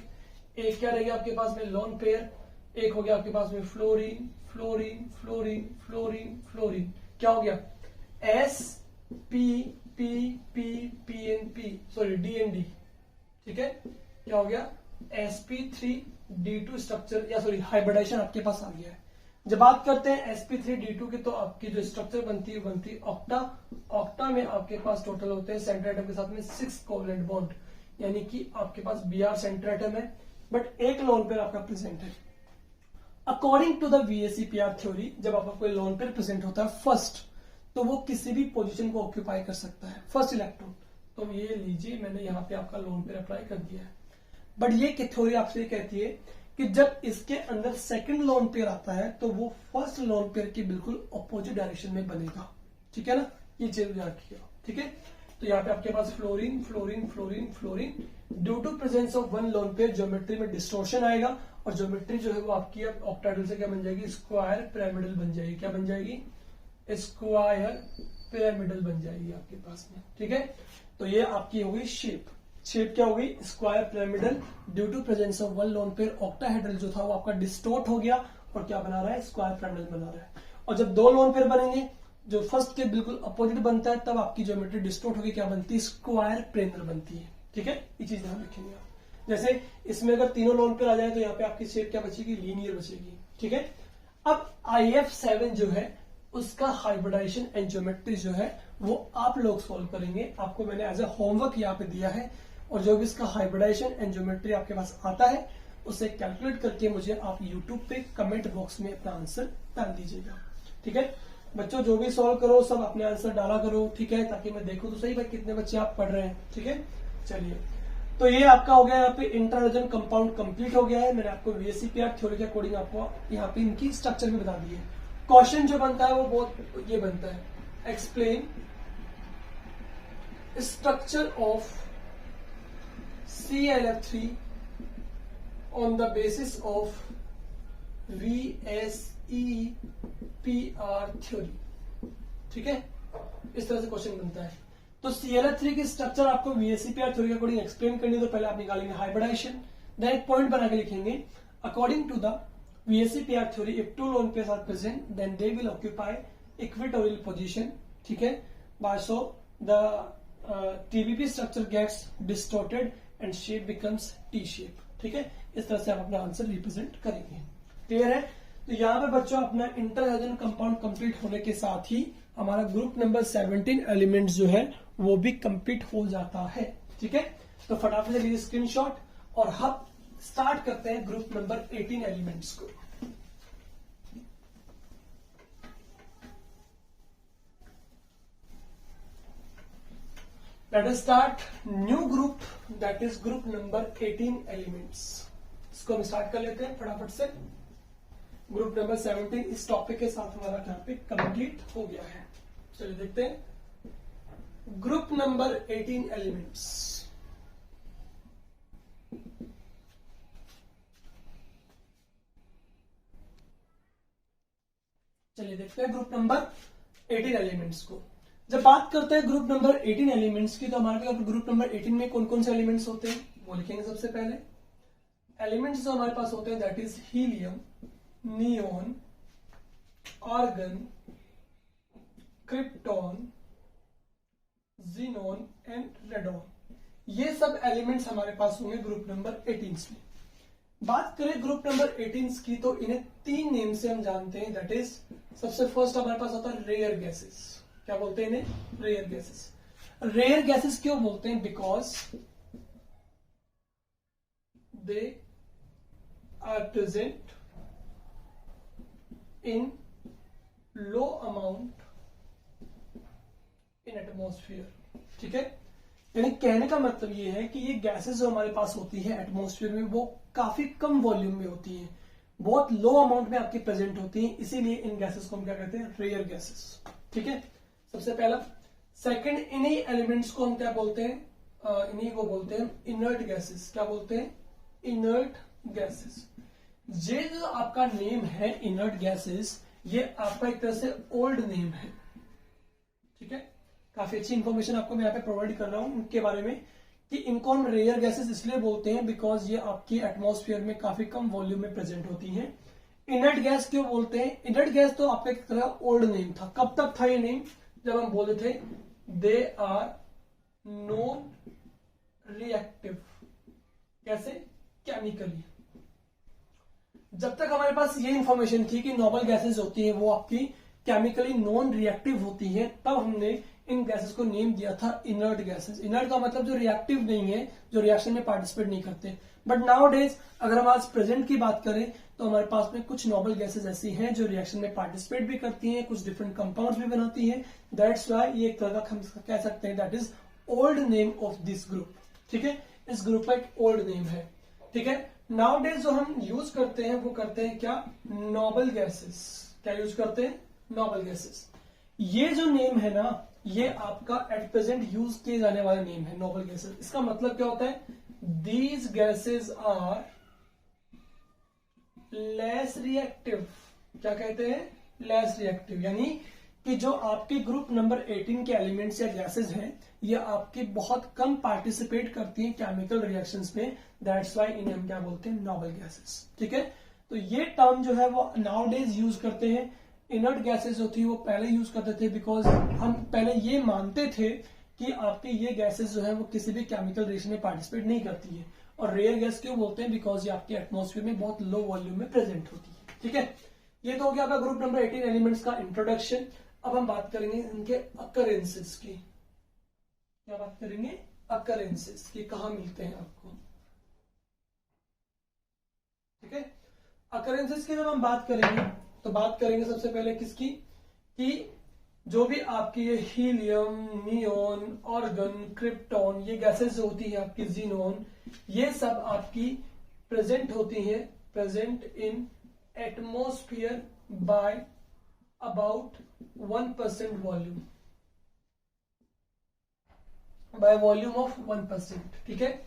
एक क्या रहेगा आपके पास में, लोन पेयर। एक हो गया आपके पास में fluorine fluorine fluorine fluorine fluorine, क्या हो गया, s p p p p n p, sorry d n d. ठीक है, क्या हो गया, sp3d2 स्ट्रक्चर, या सॉरी हाइब्रिडाइजेशन आपके पास आ गया है। जब बात करते हैं sp3d2 की तो आपकी जो स्ट्रक्चर बनती है बनती ऑक्टा। ऑक्टा में आपके पास टोटल होते हैं सेंटर एटम के साथ में 6 कोवलेंट बॉन्ड, यानी कि आपके पास Br सेंटर एटम है बट एक लोन पेयर आपका प्रेजेंट है। According to the VSEPR theory जब आपका कोई लोन पेयर प्रेजेंट होता है फर्स्ट, तो वो किसी भी पोजीशन को ऑक्यूपाई कर सकता है, फर्स्ट इलेक्ट्रॉन। तो ये लीजिए मैंने यहाँ पे आपका लोन पेयर अप्लाई कर दिया है, बट ये थ्योरी आपसे कहती है कि जब इसके अंदर सेकंड लोन पेयर आता है तो वो फर्स्ट लोन पेयर के बिल्कुल ऑपोजिट डायरेक्शन में बनेगा। ठीक है ना, ये चीज याद किया। ठीक है, तो यहाँ पे आपके पास fluorine fluorine fluorine fluorine, due to presence of 1 lone pair geometry में डिस्टोर्शन आएगा और ज्योमेट्री जो है वो आपकी अब ऑक्टाहेड्रल से क्या बन जाएगी, स्क्वायर पिरामिडल बन जाएगी। क्या बन जाएगी, स्क्वायर पिरामिडल बन जाएगी आपके पास में। ठीक है, तो ये आपकी हो गई शेप। शेप क्या हो गई, square pyramidal, due to presence of 1 lone pair octahedral जो था वो आपका डिस्टोर्ट हो गया और क्या बना रहा है, स्क्वायर पिरामिडल बना रहा है। और जब 2 लोन पेयर बनेंगे जो फर्स्ट के बिल्कुल अपोजिट बनता है तब आपकी ज्योमेट्री डिस्टोर्ट होगी, क्या बनती है, स्क्वायर पिरामिडल बनती है। ठीक है, ये चीज ध्यान रखेंगे आप। जैसे इसमें अगर तीनों लोन पेयर आ जाए तो यहाँ पे आपकी शेप क्या बचेगी, लीनियर बचेगी। ठीक है, अब IF7 जो है उसका हाइब्रिडाइजेशन एंड ज्योमेट्री जो है वो आप लोग सॉल्व करेंगे। आपको मैंने एज ए होमवर्क यहाँ पे दिया है और जो भी इसका हाइब्रिडाइजेशन एंड ज्योमेट्री आपके पास आता है उसे कैलकुलेट करके मुझे आप यूट्यूब पे कमेंट बॉक्स में अपना आंसर डाल दीजिएगा। ठीक है बच्चों, जो भी सॉल्व करो सब अपने आंसर डाला करो। ठीक है, ताकि मैं देखूं तो सही भाई कितने बच्चे आप पढ़ रहे हैं। ठीक है, चलिए तो ये आपका हो गया यहाँ पे इंट्राहाइड्रोजन कंपाउंड कंप्लीट हो गया है। मैंने आपको VSEPR थ्योरी के अकॉर्डिंग आपको यहाँ पे इनकी स्ट्रक्चर भी बता दी है। क्वेश्चन जो बनता है वो बहुत ये बनता है, explain structure of ClF3 on the basis of VSEPR theory. ठीक है, इस तरह से क्वेश्चन बनता है। तो ClF3 की स्ट्रक्चर आपको VSEPR थ्योरी के अकॉर्डिंग एक्सप्लेन करनी है, तो पहले आप निकालेंगे हाइब्रिडाइजेशन, देन एक पॉइंट बना के लिखेंगे according to the VSEPR theory if 2 lone pairs are present then they will occupy equatorial position. ठीक है, so the TBP structure gets distorted and shape becomes T shape. ठीक है, इस तरह से आप अपना आंसर रिप्रेजेंट करेंगे। क्लियर है, तो यहाँ पे बच्चों अपना इंटरहाइड्रोजन कंपाउंड कंप्लीट होने के साथ ही हमारा ग्रुप नंबर 17 एलिमेंट्स जो है वो भी कंप्लीट हो जाता है। ठीक है, तो फटाफट से लीजिए स्क्रीनशॉट और हम स्टार्ट करते हैं ग्रुप नंबर 18 एलिमेंट्स को। Let us start new group, that is group number 18 elements. इसको हम स्टार्ट कर लेते हैं फटाफट से। ग्रुप नंबर 17 इस टॉपिक के साथ हमारा यहाँ पे कंप्लीट हो गया है। चलिए देखते हैं। Group number 18 elements. चलिए देखते हैं ग्रुप नंबर 18 एलिमेंट्स को। जब बात करते हैं ग्रुप नंबर 18 एलिमेंट्स की, तो हमारे पास ग्रुप नंबर 18 में कौन कौन से एलिमेंट्स होते हैं वो लिखेंगे। सबसे पहले एलिमेंट्स जो हमारे पास होते हैं that is helium, neon, argon, krypton, xenon and radon. ये सब एलिमेंट्स हमारे पास होंगे ग्रुप नंबर 18 में। बात करें ग्रुप नंबर 18 की, तो इन्हें 3 नेम से हम जानते हैं। दैट इज सबसे फर्स्ट हमारे पास होता है रेयर गैसेस। क्या बोलते हैं इन्हें? Rare gases. रेयर गैसेस क्यों बोलते हैं? Because they are present in low amount in atmosphere. ठीक है, यानी कहने का मतलब ये है कि ये गैसेस जो हमारे पास होती है एटमॉस्फेयर में वो काफी कम वॉल्यूम में होती हैं, बहुत लो अमाउंट में आपकी प्रेजेंट होती हैं, इसीलिए इन गैसेस को हम क्या कहते हैं? Rare gases. ठीक है, सबसे पहला। सेकंड, इन्हीं एलिमेंट्स को हम क्या बोलते हैं? इन्हीं को बोलते हैं इनर्ट गैसेस। क्या बोलते हैं? Inert gases. ये जो आपका नेम है इनर्ट गैसेस, ये आपका एक तरह से ओल्ड नेम है। ठीक है, काफी अच्छी इंफॉर्मेशन आपको मैं यहाँ पे प्रोवाइड कर रहा हूं इनके बारे में कि इनको हम रेयर गैसेस इसलिए बोलते हैं बिकॉज ये आपकी एटमॉस्फेयर में काफी कम वॉल्यूम में प्रेजेंट होती हैं। इनर्ट गैस क्यों बोलते हैं? इनर्ट गैस तो आपका एक तरह ओल्ड नेम था। कब तक था ये नेम? जब हम बोलते थे दे आर नॉन रिएक्टिव। कैसे? केमिकली। जब तक हमारे पास ये इंफॉर्मेशन थी कि नोबल गैसेस होती है वो आपकी केमिकली नॉन रिएक्टिव होती है, तब हमने इन गैसेस को नेम दिया था इनर्ट गैसेस। इनर्ट का मतलब जो रिएक्टिव नहीं है, जो रिएक्शन में पार्टिसिपेट नहीं करते। बट नाउ डेज अगर हम आज प्रेजेंट की बात करें तो हमारे पास में कुछ नोबल गैसेस ऐसी हैं जो रिएक्शन में पार्टिसिपेट भी करती हैं, कुछ डिफरेंट कंपाउंड्स भी बनाती हैं। दैट्स व्हाई ये एक तरह का हम कह सकते हैं that is old name of this group. ठीक है, इस ग्रुप का एक ओल्ड नेम है। ठीक है, नाउ डेज जो हम यूज करते हैं वो करते हैं क्या? Noble gases. क्या यूज करते हैं? Noble gases. ये जो नेम है ना, ये आपका एट प्रेजेंट यूज किए जाने वाला नेम है नोबल गैसेस। इसका मतलब क्या होता है? These gases are less reactive. क्या कहते हैं? Less reactive. यानी कि जो आपके ग्रुप नंबर 18 के एलिमेंट्स या गैसेस हैं, ये आपके बहुत कम पार्टिसिपेट करती हैं केमिकल रिएक्शंस में। दैट्स व्हाई इन्हें हम क्या बोलते हैं? Noble gases. ठीक है, तो ये टर्म जो है वो नाउ डेज यूज करते हैं। इनर्ट गैसेस जो थी वो पहले यूज करते थे बिकॉज हम पहले ये मानते थे कि आपके ये गैसेस जो है वो किसी भी केमिकल रिएक्शन में पार्टिसिपेट नहीं करती है। और रेयर गैस क्यों बोलते हैं? बिकॉज ये आपके एटमॉस्फेयर में बहुत लो वॉल्यूम में प्रेजेंट होती है। ठीक है, ये तो हो गया आपका ग्रुप नंबर 18 एलिमेंट्स का इंट्रोडक्शन। अब हम बात करेंगे इनके अकरेंसेस की। क्या बात करेंगे? अकरेंसेस की, कहां मिलते हैं आपको। ठीक है, अकरेंसेस की जब हम बात करेंगे तो बात करेंगे सबसे पहले किसकी? कि जो भी आपकी ये हीलियम, नियोन, आर्गन, क्रिप्टॉन, ये गैसेस जो होती है आपकी, जीनोन, ये सब आपकी प्रेजेंट होती है, present in atmosphere by about 1% volume, by volume of 1%। ठीक है,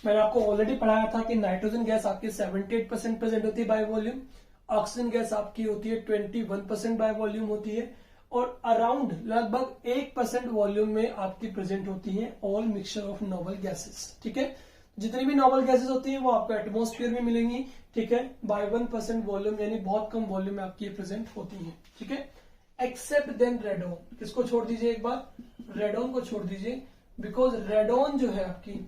मैंने आपको ऑलरेडी पढ़ाया था कि नाइट्रोजन गैस आपकी 78% प्रेजेंट होती है बाय वॉल्यूम, ऑक्सीजन गैस आपकी होती है 21% बाय वॉल्यूम होती है, और अराउंड लगभग 1% वॉल्यूम में आपकी प्रेजेंट होती है all mixture of noble gases. ठीक है, जितनी भी नोबल गैसेस होती है वो आपको एटमॉस्फेयर में मिलेंगी। ठीक है, बाय 1% वॉल्यूम, यानी बहुत कम वॉल्यूम में आपकी प्रेजेंट होती है। ठीक है, एक्सेप्ट देन रेडोन। किसको छोड़ दीजिए? एक बार रेडोन को छोड़ दीजिए, बिकॉज रेडोन जो है आपकी,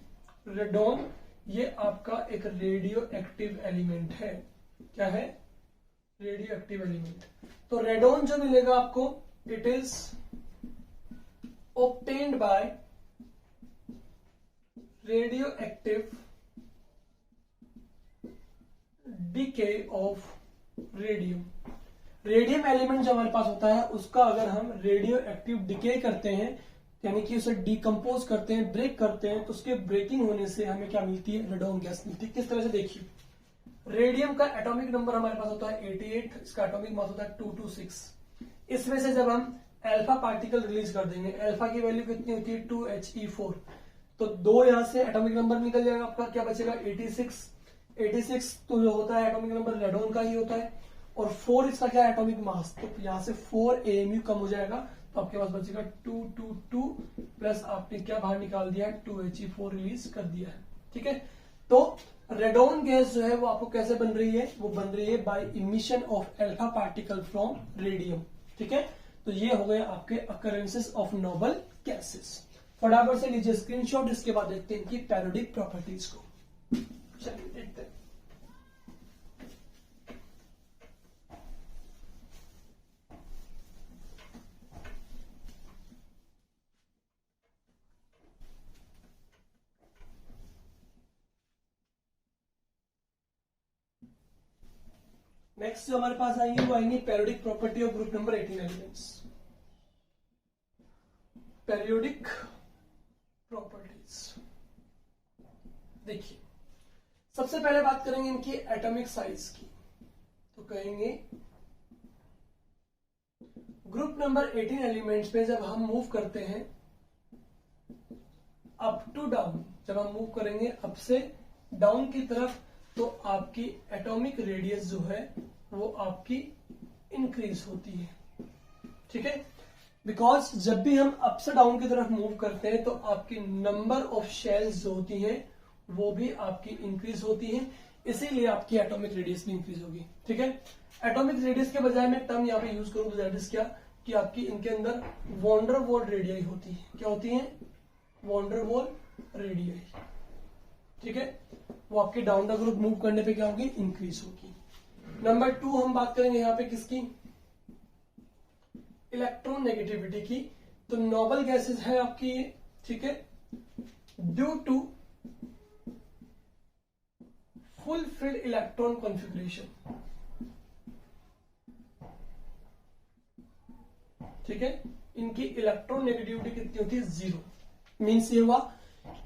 रेडोन ये आपका एक रेडियो एक्टिव एलिमेंट है। क्या है? Radio active element. तो रेडोन जो मिलेगा आपको, it is obtained by radioactive decay of radium। Radium element जो हमारे पास होता है उसका अगर हम रेडियो एक्टिव डिके करते हैं, यानी कि उसे डिकम्पोज करते हैं, ब्रेक करते हैं, तो उसके ब्रेकिंग होने से हमें क्या मिलती है? रेडोन गैस मिलती है। किस तरह से? देखिए, रेडियम का एटॉमिक नंबर हमारे पास होता है 88, इसका एटॉमिक मास होता है 226। इसमें से जब हम अल्फा पार्टिकल रिलीज कर देंगे। अल्फा की वैल्यू कितनी होती है 2He4, तो 2 यहां से एटॉमिक नंबर निकल जाएगा आपका, क्या बचेगा 86। 86 तो जो होता है एटॉमिक नंबर रेडोन का ही होता है, और 4 इसका क्या है एटॉमिक मास, तो यहां से 4 AMU कम हो जाएगा, तो आपके पास बचेगा 222 प्लस आपने क्या बाहर निकाल दिया है 2He4 रिलीज कर दिया है। ठीक है, तो रेडोन गैस जो है वो आपको कैसे बन रही है, वो बन रही है by emission of alpha particle from radium. ठीक है, तो ये हो गए आपके अकरेंसेस ऑफ नोबल गैसेस। फटाफट से लीजिए स्क्रीनशॉट, इसके बाद देखते हैं इनकी पैरियोडिक प्रॉपर्टीज को। चलिए देखते हैं। नेक्स्ट जो हमारे पास आएंगे वो आएंगी periodic property of group number 18 elements. Periodic properties देखिए, सबसे पहले बात करेंगे इनकी एटॉमिक साइज की, तो कहेंगे ग्रुप नंबर 18 एलिमेंट्स पे जब हम मूव करते हैं अप टू डाउन, जब हम मूव करेंगे अप से डाउन की तरफ, तो आपकी एटॉमिक रेडियस जो है वो आपकी इंक्रीज होती है। ठीक है, बिकॉज जब भी हम अप से डाउन की तरफ मूव करते हैं तो आपकी नंबर ऑफ शेल्स जो होती हैं वो भी आपकी इंक्रीज होती है, इसीलिए आपकी एटॉमिक रेडियस भी इंक्रीज होगी। ठीक है, एटॉमिक रेडियस के बजाय मैं टर्म यहाँ पे यूज करूँ, दैट इज क्या कि आपकी इनके अंदर वॉन्डर वॉल रेडियाई होती है। क्या होती है? Van der Waals radii. ठीक है, वो आपके डाउन द ग्रुप मूव करने पे क्या होगी? इंक्रीज होगी। नंबर 2 हम बात करेंगे यहाँ पे किसकी? इलेक्ट्रॉन नेगेटिविटी की। तो नोबल गैसेस है आपकी, ठीक है, due to fulfilled electron configuration. ठीक है, इनकी इलेक्ट्रॉन नेगेटिविटी कितनी होती है? 0। मीन्स ये हुआ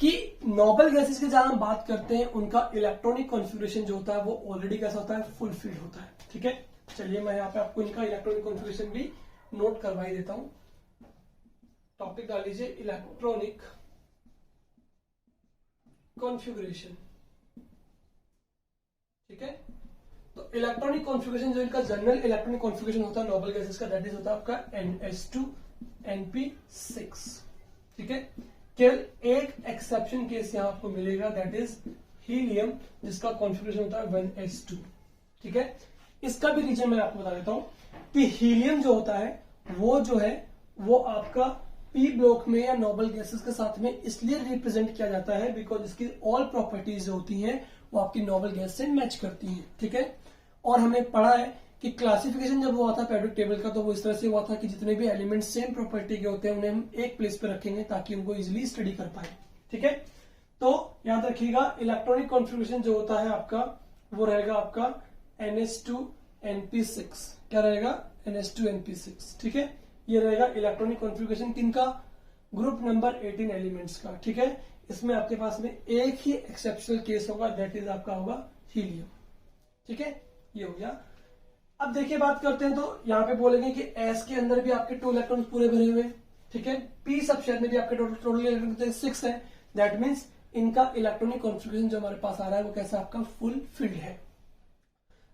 कि नोबल गैसेस की जहां हम बात करते हैं उनका इलेक्ट्रॉनिक कॉन्फ़िगरेशन जो होता है वो ऑलरेडी कैसा होता है? फुलफिल्ड होता है। ठीक है, चलिए मैं यहाँ पे आपको इनका इलेक्ट्रॉनिक कॉन्फ़िगरेशन भी नोट करवा ही देता हूं। टॉपिक डाल लीजिए इलेक्ट्रॉनिक कॉन्फ़िगरेशन। ठीक है, तो इलेक्ट्रॉनिक कॉन्फ़िगरेशन जो इनका जनरल इलेक्ट्रॉनिक कॉन्फ़िगरेशन होता है नोबल गैसेस का, दैट इज होता है आपका NH2 NP6। ठीक है, केवल एक एक्सेप्शन केस यहां आपको मिलेगा, दैट इज हीलियम, जिसका कॉन्फ़िगरेशन होता है 1s2। ठीक है, इसका भी रीजन मैं आपको बता देता हूं कि हीलियम जो होता है वो जो है वो आपका पी ब्लॉक में या नोबल गैसेस के साथ में इसलिए रिप्रेजेंट किया जाता है बिकॉज इसकी ऑल प्रॉपर्टीज जो होती हैं वो आपकी नोबल गैस से मैच करती हैं। ठीक है, और हमने पढ़ा है कि क्लासिफिकेशन जब हुआ था पेरियोडिक टेबल का तो वो इस तरह से हुआ था कि जितने भी एलिमेंट्स सेम प्रॉपर्टी के होते हैं उन्हें हम एक प्लेस पे रखेंगे ताकि उनको इजिली स्टडी कर पाए। ठीक है, तो याद रखिएगा इलेक्ट्रॉनिक कॉन्फ़िगरेशन जो होता है आपका वो रहेगा आपका NH2 NP6। क्या रहेगा? NH2 NP6। ठीक है, ये रहेगा इलेक्ट्रॉनिक कॉन्फ़िगरेशन किनका? ग्रुप नंबर 18 एलिमेंट्स का। ठीक है, इसमें आपके पास में एक ही एक्सेप्शनल केस होगा, दैट इज आपका होगा हीलियम। ठीक है, ये हो गया। अब देखिए बात करते हैं, तो यहां पे बोलेंगे कि S के अंदर भी आपके 2 इलेक्ट्रॉन्स पूरे भरे हुए। ठीक है, P सब शेयर में भी आपके टोटल इलेक्ट्रॉन 6 है। दैट मीन्स इनका इलेक्ट्रॉनिक कॉन्फ़िगरेशन जो हमारे पास आ रहा है वो कैसा? आपका फुलफिल्ड है।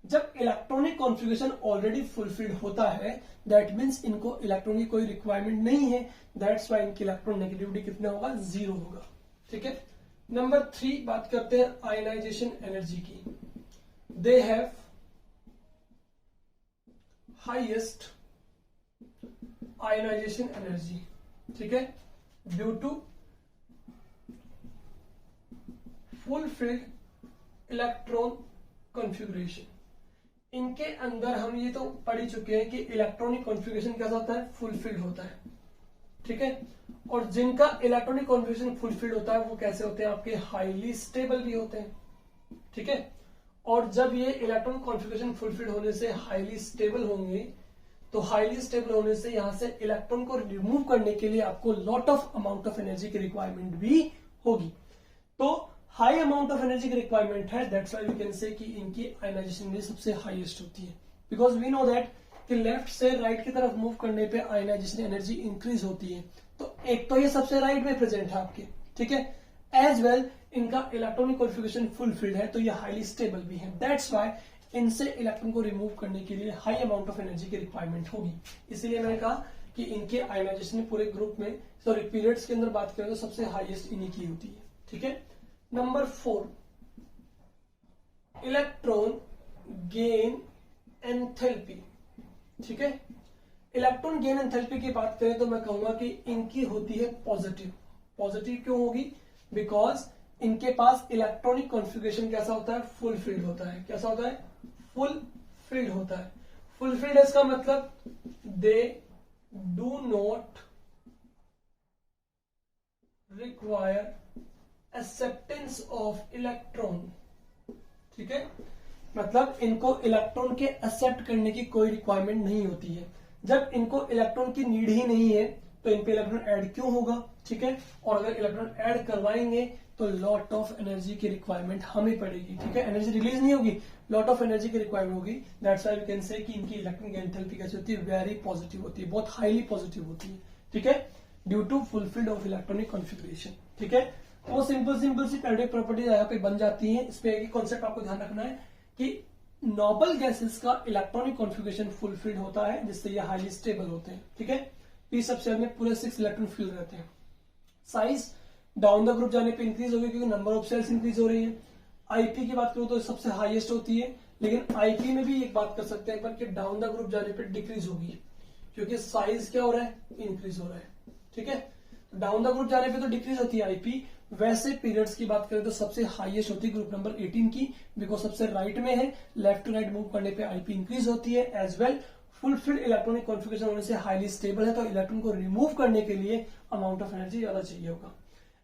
जब इलेक्ट्रॉनिक कॉन्फ़िगरेशन ऑलरेडी फुलफिल्ड होता है दैट मीन्स इनको इलेक्ट्रॉन की कोई रिक्वायरमेंट नहीं है, दैट्स वाई इनकी इलेक्ट्रॉन नेगेटिविटी कितना होगा? 0 होगा। ठीक है, नंबर 3 बात करते हैं आयनाइजेशन एनर्जी की। They have highest ionization energy. ठीक है, due to fulfilled electron configuration. इनके अंदर हम ये तो पढ़ ही चुके हैं कि इलेक्ट्रॉनिक कॉन्फ़िगरेशन कैसा होता है? फुलफिल्ड होता है। ठीक है, और जिनका इलेक्ट्रॉनिक कॉन्फ़िगरेशन फुलफिल्ड होता है वो कैसे होते हैं? आपके हाईली स्टेबल भी होते हैं। ठीक है, और जब ये इलेक्ट्रॉनिक कॉन्फ़िगरेशन फुलफिल्ड होने से हाईली स्टेबल होंगे तो हाईली स्टेबल होने से यहां से इलेक्ट्रॉन को रिमूव करने के लिए आपको lot of amount of energy की रिक्वायरमेंट भी होगी। तो हाई अमाउंट ऑफ एनर्जी की रिक्वायरमेंट है, that's why we can say कि इनकी आयनाइजेशन एनर्जी सबसे हाईएस्ट होती है। बिकॉज वी नो दैट कि लेफ्ट से राइट की तरफ मूव करने पे आयनाइजेशन एनर्जी इंक्रीज होती है। तो एक तो ये सबसे राइट में प्रेजेंट है आपके, ठीक है। एज वेल इनका इलेक्ट्रॉनिक कॉन्फ़िगरेशन फुलफिल्ड है, तो ये हाईली स्टेबल भी है। दैट्स वाई इनसे इलेक्ट्रॉन को रिमूव करने के लिए हाई अमाउंट ऑफ एनर्जी की रिक्वायरमेंट होगी। इसीलिए मैंने कहा कि इनके आयनाइजेशन पूरे ग्रुप में, सॉरी पीरियड्स के अंदर बात करें तो सबसे हाईएस्ट इन्हीं की होती है, ठीक है। नंबर 4, इलेक्ट्रॉन गेन एंथैल्पी, ठीक है। इलेक्ट्रॉन गेन एंथैल्पी की बात करें तो मैं कहूंगा कि इनकी होती है पॉजिटिव। पॉजिटिव क्यों होगी? बिकॉज इनके पास इलेक्ट्रॉनिक कॉन्फ़िगरेशन कैसा होता है? फुलफिल्ड होता है। कैसा होता है? फुलफिल्ड होता है। फुलफिल्ड इसका मतलब they do not require acceptance of electron, ठीक है। मतलब इनको इलेक्ट्रॉन के एक्सेप्ट करने की कोई रिक्वायरमेंट नहीं होती है। जब इनको इलेक्ट्रॉन की नीड ही नहीं है तो इन पे इलेक्ट्रॉन ऐड क्यों होगा, ठीक है। और अगर इलेक्ट्रॉन ऐड करवाएंगे तो लॉट ऑफ एनर्जी की रिक्वायरमेंट हमें पड़ेगी, ठीक है। एनर्जी रिलीज नहीं होगी, लॉट ऑफ एनर्जी की रिक्वायरमेंट होगी। That's why we can say कि इनकी इलेक्ट्रॉनिक एंथैल्पी कैसी होती है? वेरी पॉजिटिव होती है, बहुत हाईली पॉजिटिव होती है, ठीक है, due to fulfilled of electronic configuration, ठीक है। वो सिंपल सी पैराडिक प्रॉपर्टीज यहाँ पे बन जाती है। इस पे एक कॉन्सेप्ट आपको ध्यान रखना है कि नोबल गैसेस का इलेक्ट्रॉनिक कॉन्फ़िगरेशन फुलफिल्ड होता है, जिससे ये हाईली स्टेबल होते हैं, ठीक है। पी सब शेल में पूरे 6 इलेक्ट्रॉन फिल रहते हैं। साइज डाउन द ग्रुप जाने पे इंक्रीज होगी क्योंकि नंबर ऑफ सेल्स इंक्रीज हो रही है। आईपी की बात करूं तो सबसे हाईएस्ट होती है, लेकिन आईपी में भी एक बात कर सकते हैं पर कि डाउन द ग्रुप जाने पे डिक्रीज होगी क्योंकि साइज क्या हो रहा है? इंक्रीज हो रहा है, ठीक है। डाउन द ग्रुप जाने पे तो डिक्रीज होती है आईपी। वैसे पीरियड्स की बात करें तो सबसे हाईएस्ट होती है ग्रुप नंबर 18 की, बिकॉज सबसे राइट में है। लेफ्ट टू राइट मूव करने पे आईपी इंक्रीज होती है। As well fulfilled electronic configuration होने से हाईली स्टेबल है, तो इलेक्ट्रॉन को रिमूव करने के लिए अमाउंट ऑफ एनर्जी ज्यादा चाहिए होगा।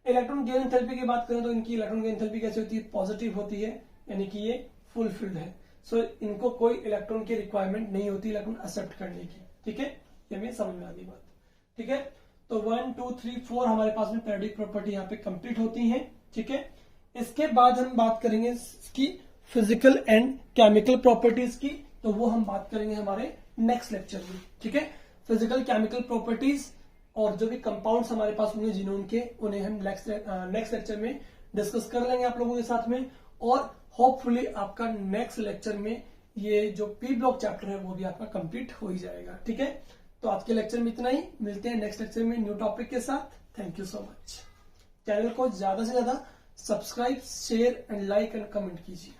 इलेक्ट्रॉन गेन एंथैल्पी की बात करें तो इनकी इलेक्ट्रॉन गेन एंथैल्पी कैसी होती है? पॉजिटिव होती है, यानी कि ये फुलफिल्ड है। सो इनको कोई इलेक्ट्रॉन की रिक्वायरमेंट नहीं होती इलेक्ट्रॉन एक्सेप्ट करने की, ठीक है। ये हमें समझ में आ गई बात, ठीक है। तो 1 2 3 4 हमारे पास में पैराडिक प्रॉपर्टी यहाँ पे कंप्लीट होती है, ठीक है। इसके बाद हम बात करेंगे इसकी फिजिकल एंड केमिकल प्रॉपर्टीज की, तो वो हम बात करेंगे हमारे नेक्स्ट लेक्चर में, ठीक है। फिजिकल केमिकल प्रॉपर्टीज और जो भी कंपाउंड्स हमारे पास होंगे जिनोन के, उन्हें हम नेक्स्ट लेक्चर में डिस्कस कर लेंगे आप लोगों के साथ में। और होपफुली आपका नेक्स्ट लेक्चर में ये जो पी ब्लॉक चैप्टर है वो भी आपका कंप्लीट हो ही जाएगा, ठीक है। तो आज के लेक्चर में इतना ही, मिलते हैं नेक्स्ट लेक्चर में न्यू टॉपिक के साथ। Thank you so much. Channel को ज्यादा से ज्यादा subscribe, share and like and comment कीजिए।